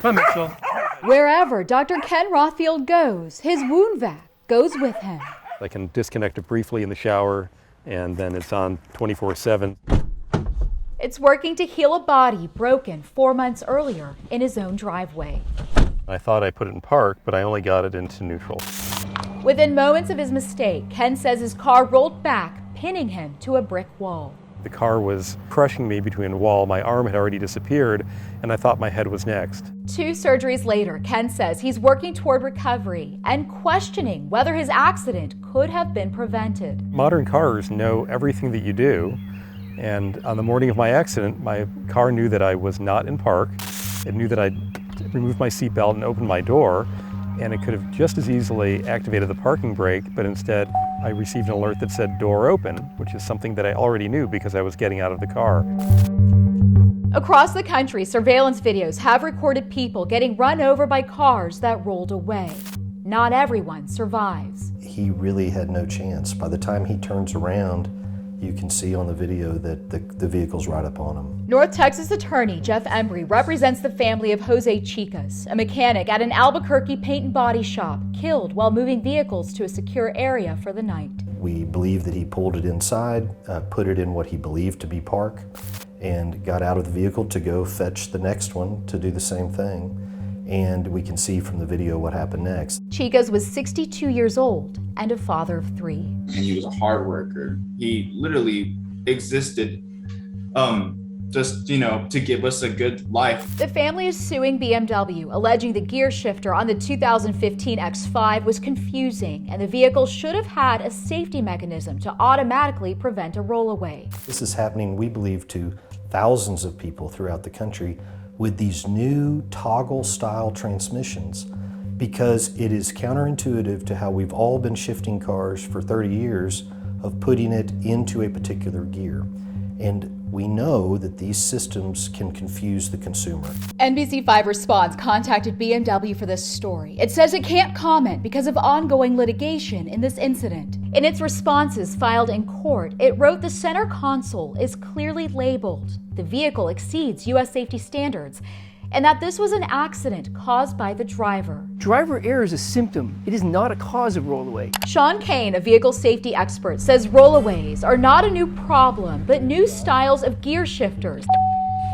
Come on, Mitchell. Wherever Dr. Ken Rothfield goes, his wound vac goes with him. I can disconnect it briefly in the shower, and then it's on 24/7. It's working to heal a body broken 4 months earlier in his own driveway. I thought I put it in park, but I only got it into neutral. Within moments of his mistake, Ken says his car rolled back, pinning him to a brick wall. The car was crushing me between a wall. My arm had already disappeared, and I thought my head was next. 2 surgeries later, Ken says he's working toward recovery and questioning whether his accident could have been prevented. Modern cars know everything that you do, and on the morning of my accident, my car knew that I was not in park. It knew that I'd removed my seatbelt and opened my door, and it could have just as easily activated the parking brake, but instead I received an alert that said door open, which is something that I already knew because I was getting out of the car. Across the country, surveillance videos have recorded people getting run over by cars that rolled away. Not everyone survives. He really had no chance. By the time he turns around, you can see on the video that the vehicle's right up on him. North Texas attorney Jeff Embry represents the family of Jose Chicas, a mechanic at an Albuquerque paint and body shop, killed while moving vehicles to a secure area for the night. We believe that he pulled it inside, put it in what he believed to be park, and got out of the vehicle to go fetch the next one to do the same thing. And we can see from the video what happened next. Chicas was 62 years old and a father of 3. And he was a hard worker. He literally existed just, to give us a good life. The family is suing BMW, alleging the gear shifter on the 2015 X5 was confusing and the vehicle should have had a safety mechanism to automatically prevent a rollaway. This is happening, we believe, to thousands of people throughout the country with these new toggle-style transmissions, because it is counterintuitive to how we've all been shifting cars for 30 years of putting it into a particular gear. And we know that these systems can confuse the consumer. NBC5 Response contacted BMW for this story. It says it can't comment because of ongoing litigation in this incident. In its responses filed in court, it wrote the center console is clearly labeled, the vehicle exceeds U.S. safety standards, and that this was an accident caused by the driver. Driver error is a symptom. It is not a cause of rollaway. Sean Kane, a vehicle safety expert, says rollaways are not a new problem, but new styles of gear shifters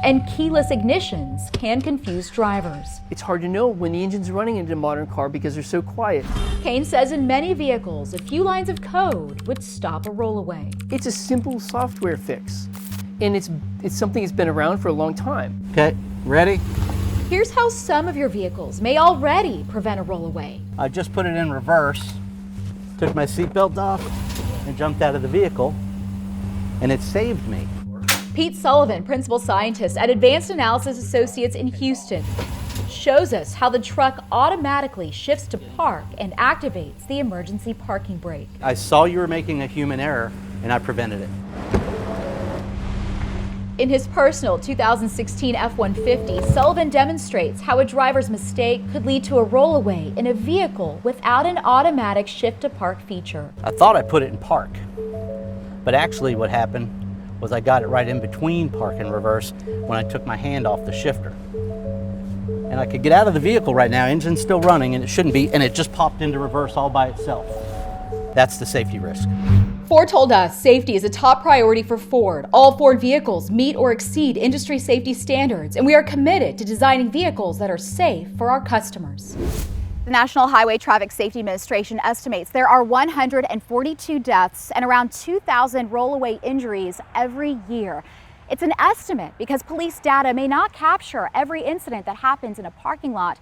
and keyless ignitions can confuse drivers. It's hard to know when the engine's running into a modern car because they're so quiet. Kane says in many vehicles, a few lines of code would stop a rollaway. It's a simple software fix, and it's something that's been around for a long time. Okay, ready? Here's how some of your vehicles may already prevent a rollaway. I just put it in reverse, took my seatbelt off, and jumped out of the vehicle, and it saved me. Pete Sullivan, principal scientist at Advanced Analysis Associates in Houston, shows us how the truck automatically shifts to park and activates the emergency parking brake. I saw you were making a human error, and I prevented it. In his personal 2016 F-150, Sullivan demonstrates how a driver's mistake could lead to a rollaway in a vehicle without an automatic shift to park feature. I thought I put it in park, but actually what happened was I got it right in between park and reverse when I took my hand off the shifter. And I could get out of the vehicle right now, engine's still running, and it shouldn't be, and it just popped into reverse all by itself. That's the safety risk. Ford told us safety is a top priority for Ford. All Ford vehicles meet or exceed industry safety standards, and we are committed to designing vehicles that are safe for our customers. The National Highway Traffic Safety Administration estimates there are 142 deaths and around 2,000 rollaway injuries every year. It's an estimate because police data may not capture every incident that happens in a parking lot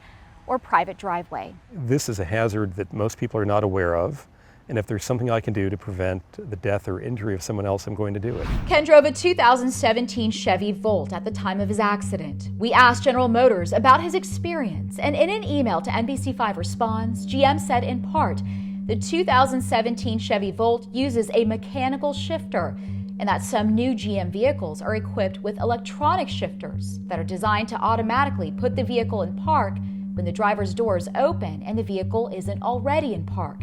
or private driveway. This is a hazard that most people are not aware of. And if there's something I can do to prevent the death or injury of someone else, I'm going to do it. Ken drove a 2017 Chevy Volt at the time of his accident. We asked General Motors about his experience, and in an email to NBC5 Response, GM said in part, the 2017 Chevy Volt uses a mechanical shifter, and that some new GM vehicles are equipped with electronic shifters that are designed to automatically put the vehicle in park when the driver's doors open and the vehicle isn't already in park.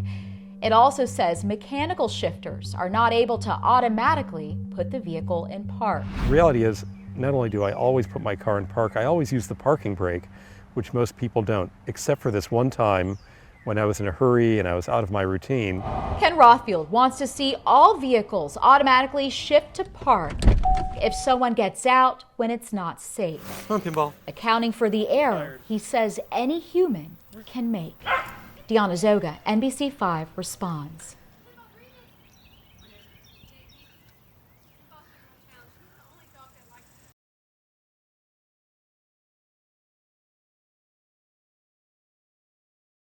It also says mechanical shifters are not able to automatically put the vehicle in park. The reality is, not only do I always put my car in park, I always use the parking brake, which most people don't, except for this one time when I was in a hurry and I was out of my routine. Ken Rothfield wants to see all vehicles automatically shift to park if someone gets out when it's not safe. Come on, Pinball. Accounting for the error he says any human can make. Deanna Zoga, NBC5 responds.